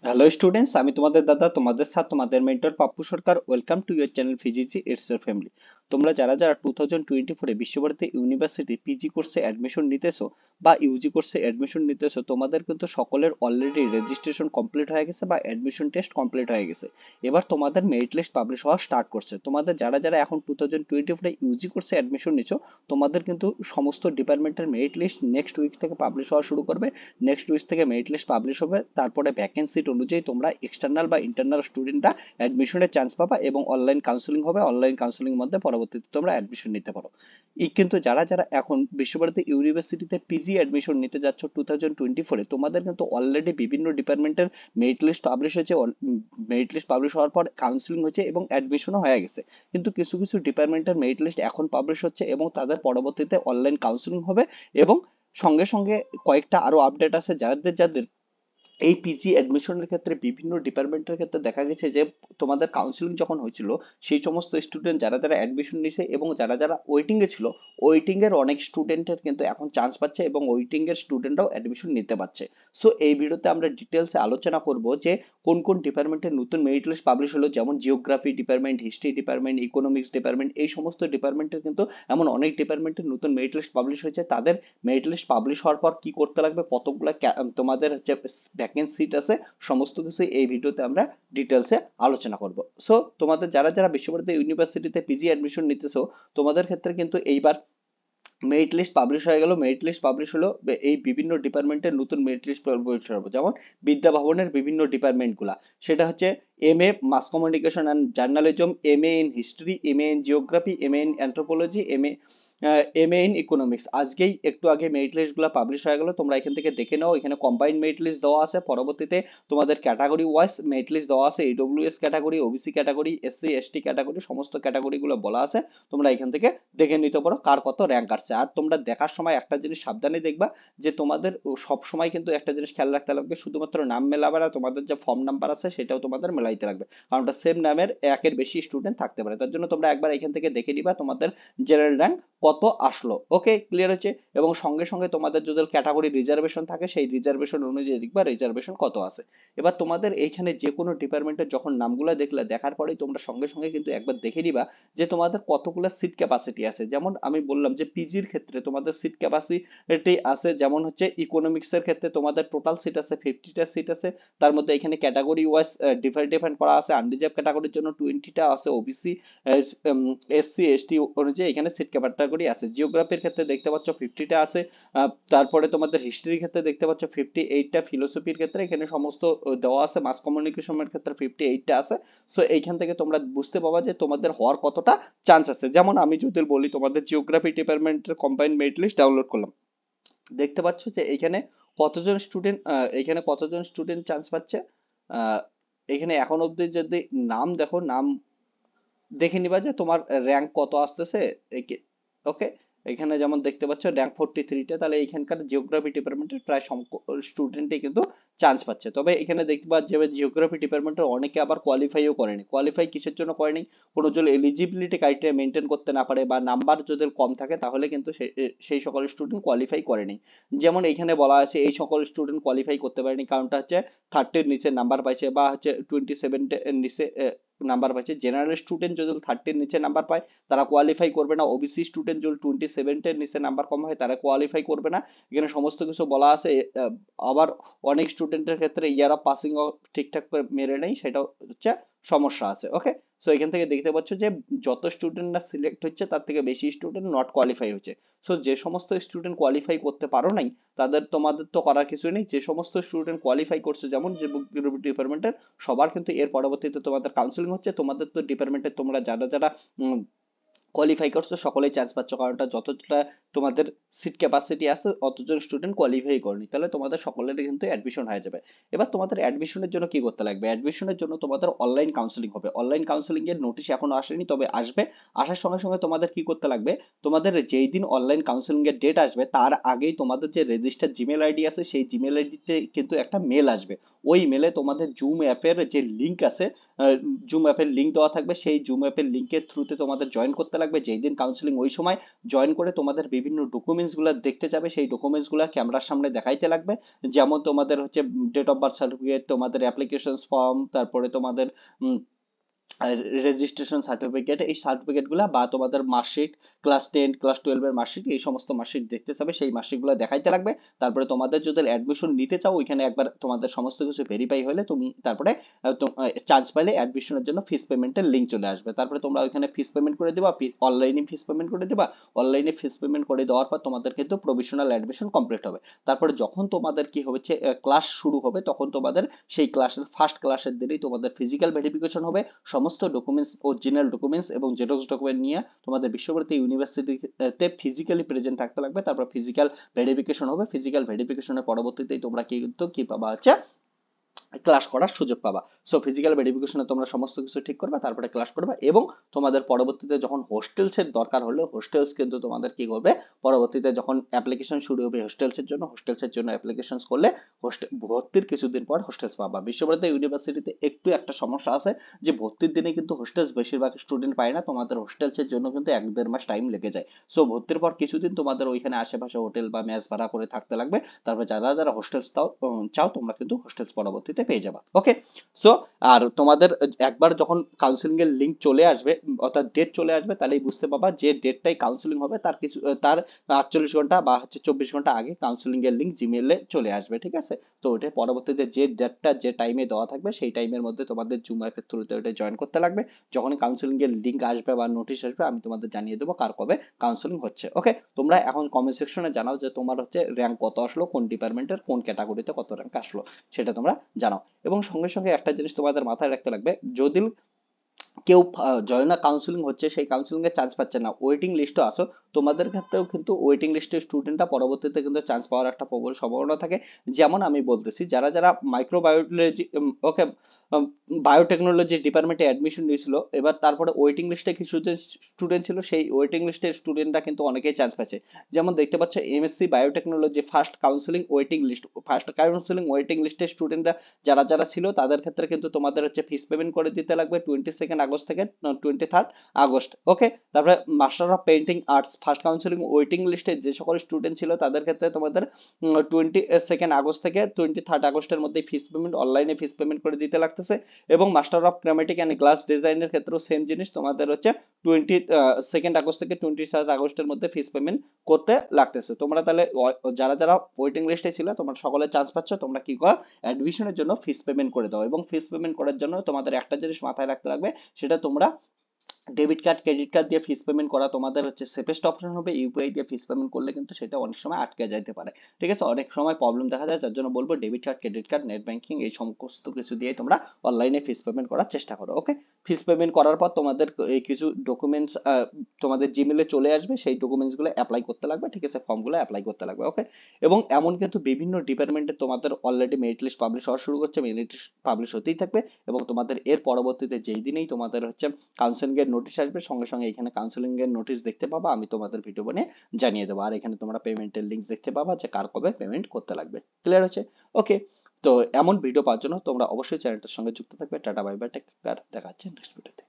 Hello students, আমি তোমাদের দাদা, তোমাদের সাথে তোমাদের mentor Pappu Sarkar. Welcome to your channel ফিজিজি ইটস ইউর ফ্যামিলি। তোমরা যারা যারা 2024 বিশ্বভারতী ইউনিভার্সিটি পিজি কোর্সে অ্যাডমিশন নিতেছো বা ইউজি কোর্সে অ্যাডমিশন নিতেছো, তোমাদের কিন্তু সকলের অলরেডি রেজিস্ট্রেশন কমপ্লিট হয়ে গেছে বা অ্যাডমিশন টেস্ট কমপ্লিট হয়ে গেছে। এবার তোমাদের মেরিট লিস্ট পাবলিশ হওয়া স্টার্ট করছে। তোমাদের যারা যারা এখন 2024 ইউজি কোর্সে অ্যাডমিশন নিচ্ছ, তোমাদের কিন্তু সমস্ত ডিপার্টমেন্টের মেরিট লিস্ট নেক্সট উইক থেকে পাবলিশ হওয়া শুরু করবে। নেক্সট উইক থেকে মেরিট লিস্ট পাবলিশ হবে, তারপরে ভ্যাকেন্সি অনুযায়ী তোমরা এক্সটার্নাল বা ইন্টারনাল স্টুডেন্টরা অ্যাডমিশনের চান্স পাবা এবং অনলাইন কাউন্সিলিং হবে। অনলাইন কাউন্সিলিং মধ্যে পরবর্তীতে তোমরা অ্যাডমিশন নিতে পারো। কিন্তু যারা যারা এখন বিশ্বভারতী ইউনিভার্সিটিতে পিজি অ্যাডমিশন নিতে যাচ্ছ 2024-এ, তোমাদের কিন্তু অলরেডি বিভিন্ন ডিপার্টমেন্টের মেরিট লিস্ট পাবলিশ হয়েছে। মেরিট লিস্ট পাবলিশ হওয়ার পর কাউন্সিলিং হয়েছে এবং অ্যাডমিশনও হয়ে গেছে। কিন্তু কিছু কিছু ডিপার্টমেন্টের মেরিট লিস্ট এখন পাবলিশ হচ্ছে এবং তাদের পরবর্তীতে অনলাইন কাউন্সিলিং হবে। এবং সঙ্গে সঙ্গে কয়েকটা আরো আপডেট আছে যাদের যাদের এই পিজি অ্যাডমিশনের ক্ষেত্রে বিভিন্ন ডিপার্টমেন্টের ক্ষেত্রে দেখা গেছে যে তোমাদের কাউন্সিলিং যখন হয়েছিল, সেই সমস্ত স্টুডেন্ট যারা যারা অ্যাডমিশন নিছে এবং যারা যারা ওয়েটিং এ ছিল, ওয়েটিং এর অনেক স্টুডেন্টের কিন্তু এখন চান্স পাচ্ছে এবং ওয়েটিং এর স্টুডেন্টরাও অ্যাডমিশন নিতে পারছে। সো এই ভিডিওতে আমরা ডিটেলসে আলোচনা করব যে কোন কোন ডিপার্টমেন্টের নতুন মেরিট লিস্ট পাবলিশ হলো, যেমন geography department, history department, economics department. এই সমস্ত ডিপার্টমেন্টের কিন্তু এমন অনেক ডিপার্টমেন্টের নতুন মেরিট লিস্ট পাবলিশ হয়েছে। তাদের মেরিট লিস্ট পাবলিশ হওয়ার পর কি করতে লাগবে, কতগুলো তোমাদের হচ্ছে ভ্যাকেন্সি সিট আছে, সমস্ত কিছু এই ভিডিওতে আমরা ডিটেলসে আলোচনা করব। সো তোমাদের যারা যারা বিশ্বভারতী ইউনিভার্সিটিতে পিজি অ্যাডমিশন নিতেছো, তোমাদের ক্ষেত্রে কিন্তু এইবার মেরিট লিস্ট পাবলিশ হয়ে গেল। মেরিট লিস্ট পাবলিশ হলো, এই বিভিন্ন ডিপার্টমেন্টের নতুন মেরিট লিস্ট পাবলিশ হবে। যেমন বিদ্যা ভবনের বিভিন্ন ডিপার্টমেন্টগুলা, সেটা হচ্ছে MA mass communication and journalism, MA in history, MA in geography, MA in anthropology, MA in economics. আজকেই একটু আগে মেরিট লিস্টগুলো পাবলিশ হয়ে গেল, তোমরা এখান থেকে দেখে নাও। এখানে কম্বাইন্ড মেরিট লিস্ট দেওয়া আছে, পরবর্তীতে তোমাদের ক্যাটাগরি ওয়াইজ মেরিট লিস্ট দেওয়া আছে। EWS category, OBC category, SC ST category, সমস্ত ক্যাটাগরিগুলো বলা আছে। তোমরা এখান থেকে দেখে নিতে পারো কার কত র্যাঙ্ক আসছে। আর তোমরা দেখার সময় একটা জিনিস সাবধানে দেখবা, যে তোমাদের সব সময় কিন্তু একটা জিনিস খেয়াল রাখতে লাগবে, শুধুমাত্র নাম মেলাবে না, তোমাদের যে ফর্ম নাম্বার আছে সেটাও তোমাদের মেলাইতে লাগবে। কারণ সেম নামের একের বেশি স্টুডেন্ট থাকতে পারে, তার জন্য তোমরা একবার এখান থেকে দেখে নিবা তোমাদের জেনারেল র্যাঙ্ক কত আসলো। ওকে, ক্লিয়ার হচ্ছে? এবং সঙ্গে সঙ্গে তোমাদের যদি ক্যাটাগরি রিজার্ভেশন থাকে, সেই রিজার্ভেশন অনুযায়ী দেখবা রিজার্ভেশন কত আছে। এবার তোমাদের এইখানে যে কোনো ডিপার্টমেন্টের যখন নামগুলো দেখলে, দেখার পরেই তোমরা সঙ্গে সঙ্গে কিন্তু একবার দেখে নিবা যে তোমাদের কতগুলো সিট ক্যাপাসিটি আছে। যেমন আমি বললাম যে পিজির ক্ষেত্রে তোমাদের সিট ক্যাপাসিটি আছে, যেমন হচ্ছে ইকোনমিক্স এর ক্ষেত্রে তোমাদের টোটাল সিট আছে 50টা সিট আছে। তার মধ্যে এখানে ক্যাটাগরি ওয়াইজ ডিফারেন্ট করা আছে। আনরিজার্ভ ক্যাটাগরির জন্য 20টা আছে, ওবিসি এসসি এসটি অনুযায়ী এখানে সিট ক্যাটাগরি আছে। জিওগ্রাফির ক্ষেত্রে দেখতে পাচ্ছ 50টা আছে। তারপরে তোমাদের হিস্ট্রির ক্ষেত্রে দেখতে পাচ্ছ 58টা, ফিলোসফির ক্ষেত্রে এখানে সমস্ত দেওয়া আছে, মাস কমিউনিকেশনের ক্ষেত্রে 58টা আছে। সো এইখান থেকে তোমরা বুঝতে পারবা যে তোমাদের হওয়ার কতটা চান্স আছে। যেমন আমি যদি বলি, তোমাদের জিওগ্রাফি ডিপার্টমেন্টের কম্বাইন্ড মেরিট লিস্ট ডাউনলোড করলাম, দেখতে পাচ্ছ যে এখানে কতজন স্টুডেন্ট, এখানে কতজন স্টুডেন্ট চান্স পাচ্ছে। আহ, এখানে এখন অবধি যদি নাম দেখো, নাম দেখে নিবা যে তোমার র্যাঙ্ক কত আসতেছে। ওকে, এখানে যেমন দেখতে পাচ্ছ র্যাঙ্ক 43টা, তাহলে এখানকার জিওগ্রাফি ডিপার্টমেন্টের প্রায় স্টুডেন্টই কিন্তু চান্স পাচ্ছে। তবে এখানে দেখবা যে জিওগ্রাফি ডিপার্টমেন্টের অনেকে আবার কোয়ালিফাইও করেনি। কোয়ালিফাই কিসের জন্য করেনি? কোনো যদি এলিজিবিলিটি ক্রাইটেরিয়া মেনটেন করতে না পারে বা নাম্বার যদি কম থাকে, তাহলে কিন্তু সেই সকল স্টুডেন্ট কোয়ালিফাই করেনি। যেমন এখানে বলা আছে এই সকল স্টুডেন্ট কোয়ালিফাই করতে পারেনি, কারণটা হচ্ছে 30-র নিচে নাম্বার পাইছে বা হচ্ছে 27-এর নিচে নাম্বার পাইছে। জেনারেল স্টুডেন্ট যদি 30-র নিচে নাম্বার পায়, তারা কোয়ালিফাই করবে না। ওবিসি স্টুডেন্ট যদি 27-এর নিচে নাম্বার কম হয়, তারা কোয়ালিফাই করবে না। এখানে সমস্ত কিছু বলা আছে। আবার অনেক স্টুডেন্টের ক্ষেত্রে ইয়ার অফ পাসিং ঠিকঠাক করে মেরে নেই, সেটাও হচ্ছে সমস্যা আছে। ওকে, সো এখান থেকে দেখতে পাচ্ছ যে যত স্টুডেন্ট না সিলেক্ট হচ্ছে, তার থেকে বেশি স্টুডেন্ট নট কোয়ালিফাই হচ্ছে। সো যে সমস্ত স্টুডেন্ট কোয়ালিফাই করতে পারো নাই, তোমাদের তো করার কিছু নেই। যে সমস্ত স্টুডেন্ট কোয়ালিফাই করছে, যেমন যে ডিপার্টমেন্টের, সবার কিন্তু এর পরবর্তীতে তোমাদের কাউন্সিলিং হচ্ছে। তোমাদের তো ডিপার্টমেন্টে তোমরা যারা যারা কোয়ালিফাই করছো সকলেই চান্স পাচ্ছ, কারণটা যতটা তোমাদের সিট ক্যাপাসিটি আছে অতজন স্টুডেন্ট কোয়ালিফাই করেনি, তাহলে তোমাদের সকলেরই কিন্তু অ্যাডমিশন হয়ে যাবে। এবার তোমাদের অ্যাডমিশনের জন্য কি করতে লাগবে? অ্যাডমিশনের জন্য তোমাদের অনলাইন কাউন্সিলিং হবে। অনলাইন কাউন্সিলিং এর নোটিশ এখনো আসেনি, তবে আসবে। আসার সঙ্গে সঙ্গে তোমাদের কি করতে লাগবে, তোমাদের যেই দিন অনলাইন কাউন্সিলিং এর ডেট আসবে, তার আগেই তোমাদের যে রেজিস্টার জিমেল আইডি আছে, সেই জিমেল আইডিতে কিন্তু একটা মেল আসবে। ওই মেলে তোমাদের জুম অ্যাপের যে লিঙ্ক আছে, জুম অ্যাপের লিঙ্ক দেওয়া থাকবে। সেই জুম অ্যাপের লিঙ্কের থ্রুতে তোমাদের জয়েন করতে লাগবে। যেই দিন কাউন্সিলিং ওই সময় জয়েন করে তোমাদের বিভিন্ন ডকুমেন্টস গুলা দেখতে যাবে, সেই ডকুমেন্টস গুলা ক্যামেরার সামনে দেখাইতে লাগবে। যেমন তোমাদের হচ্ছে ডেট অফ বার্থ সার্টিফিকেট, তোমাদের অ্যাপ্লিকেশন ফর্ম, তারপরে তোমাদের রেজিস্ট্রেশন সার্টিফিকেট, এই সার্টিফিকেট গুলা বা তোমাদের মার্কশিট, ক্লাস 10 ক্লাস 12 এর মার্কশিট, এই সমস্ত মার্কশিট দেখতে চাবে, সেই মার্কশিট গুলো দেখাইতে লাগবে। তারপরে তোমাদের যদি অ্যাডমিশন নিতে চাও, ওইখানে একবার তোমাদের সমস্ত কিছু ভেরিফাই হলে তুমি তারপরে চান্স পাইলে অ্যাডমিশনের জন্য ফিস পেমেন্টের লিঙ্ক চলে আসবে। তারপরে তোমরা ওইখানে ফিস পেমেন্ট করে দিবা, অনলাইনে ফিস পেমেন্ট করে দিবা। অনলাইনে ফিস পেমেন্ট করে দেওয়ার পর তোমাদের কিন্তু প্রভিশনাল অ্যাডমিশন কমপ্লিট হবে। তারপরে যখন তোমাদের কি হচ্ছে ক্লাস শুরু হবে, তখন তোমাদের সেই ক্লাসের ফার্স্ট ক্লাসের দিনেই তোমাদের ফিজিক্যাল ভেরিফিকেশন হবে। সমস্ত ডকুমেন্টস, অরিজিনাল ডকুমেন্টস এবং জেরক্স ডকুমেন্ট নিয়ে তোমাদের বিশ্বভারতী ইউনিভার্সিটিতে ফিজিক্যালি প্রেজেন্ট থাকতে লাগবে। তারপর ফিজিক্যাল ভেরিফিকেশন হবে। ফিজিক্যাল ভেরিফিকেশনের পরবর্তীতেই তোমরা কিন্তু কি পাবা হচ্ছে ক্লাস করার সুযোগ পাবা। সো ফিজিক্যাল ভেরিফিকেশনে তোমরা সমস্ত কিছু ঠিক করবে, তারপরে ক্লাস করবে। এবং তোমাদের পরবর্তীতে যখন হোস্টেলসের দরকার হলে, হোস্টেলস কিন্তু তোমাদের কি করবে, পরবর্তীতে যখন অ্যাপ্লিকেশন শুরু হবে হোস্টেলসের জন্য অ্যাপ্লিকেশন করলে হোস্টেল ভর্তির কিছুদিন পর হোস্টেলস পাবা। বিশ্বভারতী ইউনিভার্সিটিতে একটু একটা সমস্যা আছে যে ভর্তির দিনে কিন্তু হোস্টেলস বেশিরভাগ স্টুডেন্ট পায় না, তোমাদের হোস্টেলসের জন্য কিন্তু 1-1.5 মাস টাইম লেগে যায়। সো ভর্তির পর কিছুদিন তোমাদের ওইখানে আশেপাশে হোটেল বা মেস ভাড়া করে থাকতে লাগবে। তারপর যারা যারা হোস্টেলস চাও তোমরা কিন্তু হোস্টেলস পরবর্তীতে পেয়ে যাবা। ওকে, সো আর তোমাদের একবার যখন কাউন্সিলিং এর লিংক চলে আসবে, অর্থাৎ ডেট চলে আসবে, তাহলেই বুঝতে পাবা যে ডেটটাই কাউন্সিলিং হবে, তার 48 ঘন্টা বা হচ্ছে 24 ঘন্টা আগে কাউন্সিলিং এর লিংক জিমেইলে চলে আসবে। ঠিক আছে, তো ওটা পরবর্তীতে যে ডেটটা যে টাইমে দেওয়া থাকবে সেই টাইমের মধ্যে তোমাদের জুম অ্যাপের থ্রুতে ওটা জয়েন করতে লাগবে। যখনই কাউন্সিলিং এর লিংক আসবে বা নোটিশ আসবে, আমি তোমাদের জানিয়ে দেবো কার কবে কাউন্সিলিং হচ্ছে। ওকে, তোমরা এখন কমেন্ট সেকশনে জানাও যে তোমার হচ্ছে র্যাঙ্ক কত আসলো, কোন ডিপার্টমেন্টের কোন ক্যাটাগরিতে কত র্যাঙ্ক আসলো, সেটা তোমরা জানাও। এবং সঙ্গে সঙ্গে একটা জিনিস তোমাদের মাথায় রাখতে লাগবে, যদি কেউ জয় না কাউন্সিলিং হচ্ছে, সেই কাউন্সিলিং এর চান্স পাচ্ছে না, ওয়েটিং লিস্টে আসো, তোমাদের ক্ষেত্রেও কিন্তু ওয়েটিং লিস্টের স্টুডেন্টরা পরবর্তীতে কিন্তু চান্স পাওয়ার একটা প্রবল সম্ভাবনা থাকে। যেমন আমি বলতেছি, যারা যারা মাইক্রোবায়োলজি, ওকে, বায়োটেকনোলজি ডিপার্টমেন্টে অ্যাডমিশন নিয়েছিল, এবার তারপরে ওয়েটিং লিস্টে কিছু স্টুডেন্ট ছিল, সেই ওয়েটিং লিস্টের স্টুডেন্টরা কিন্তু অনেকেই চান্স পাচ্ছে। যেমন দেখতে পাচ্ছ MSc biotechnology first counselling waiting লিস্টের স্টুডেন্টরা যারা যারা ছিল, তাদের ক্ষেত্রে কিন্তু তোমাদের হচ্ছে ফিস পেমেন্ট করে দিতে লাগবে 22 আগস্ট থেকে 23 আগস্ট। ওকে, তারপরে master of painting arts first counselling waiting লিস্টে যে সকল স্টুডেন্ট ছিল, তাদের ক্ষেত্রে তোমাদের 22 আগস্ট থেকে 23 আগস্টের মধ্যে ফিস পেমেন্ট, অনলাইনে ফিস পেমেন্ট করে দিতে লাগতেছে। এবং মাস্টার অফ ক্রোমেটিক অ্যান্ড গ্লাস ডিজাইনের ক্ষেত্রেও সেম জিনিস, তোমাদের হচ্ছে 22 আগস্ট থেকে 23 আগস্টের মধ্যে ফিস পেমেন্ট করতে লাগতেছে। তোমরা তাহলে যারা যারা ওয়েটিং লিস্টে ছিল, তোমরা সকলে চান্স পাচ্ছ, তোমরা কি করো, অ্যাডমিশনের জন্য ফিস পেমেন্ট করে দাও। এবং ফিস পেমেন্ট করার জন্য তোমাদের একটা জিনিস মাথায় রাখতে লাগবে, সেটা তোমরা ডেবিট কার্ড ক্রেডিট কার্ড দিয়ে ফিস পেমেন্ট করা তোমাদের হচ্ছে সেফেস্ট অপশন হবে। ইউপিআই দিয়ে ফিস পেমেন্ট করলে কিন্তু সেটা অনেক সময় আটকে যাইতে পারে। ঠিক আছে, অনেক সময় প্রবলেম দেখা যায়, যার জন্য বলবো debit card credit card net banking এই সমস্ত কিছু দিয়ে তোমরা অনলাইনে ফিস পেমেন্ট করার চেষ্টা করো। ওকে, ফিস পেমেন্ট করার পর তোমাদের এই কিছু ডকুমেন্টস তোমাদের জিমেলে চলে আসবে, সেই ডকুমেন্টস গুলো অ্যাপ্লাই করতে লাগবে। ঠিক আছে, ফর্মগুলো অ্যাপ্লাই করতে লাগবে। ওকে, এবং এমন কিন্তু বিভিন্ন ডিপার্টমেন্টে তোমাদের অলরেডি মেরিট লিস্ট পাবলিশ হওয়া শুরু করছে, মেরিট লিস্ট পাবলিশ হতেই থাকবে। এবং তোমাদের এর পরবর্তীতে যেই দিনেই তোমাদের হচ্ছে কাউন্সিলিং এর নোটিশ আসবে, সঙ্গে সঙ্গে এখানে কাউন্সিলিং এর নোটিশ দেখতে পাবা, আমি তোমাদের ভিডিও বানিয়ে জানিয়ে দেবো। আর এখানে তোমরা পেমেন্টের লিঙ্ক দেখতে পাবা যে কার কবে পেমেন্ট করতে লাগবে। ক্লিয়ার হচ্ছে? ওকে, তো এমন ভিডিও পাওয়ার জন্য তোমরা অবশ্যই চ্যানেলটার সঙ্গে যুক্ত থাকবে। Tata bye bye, take care, দেখা হচ্ছে নেক্সট ভিডিওতে।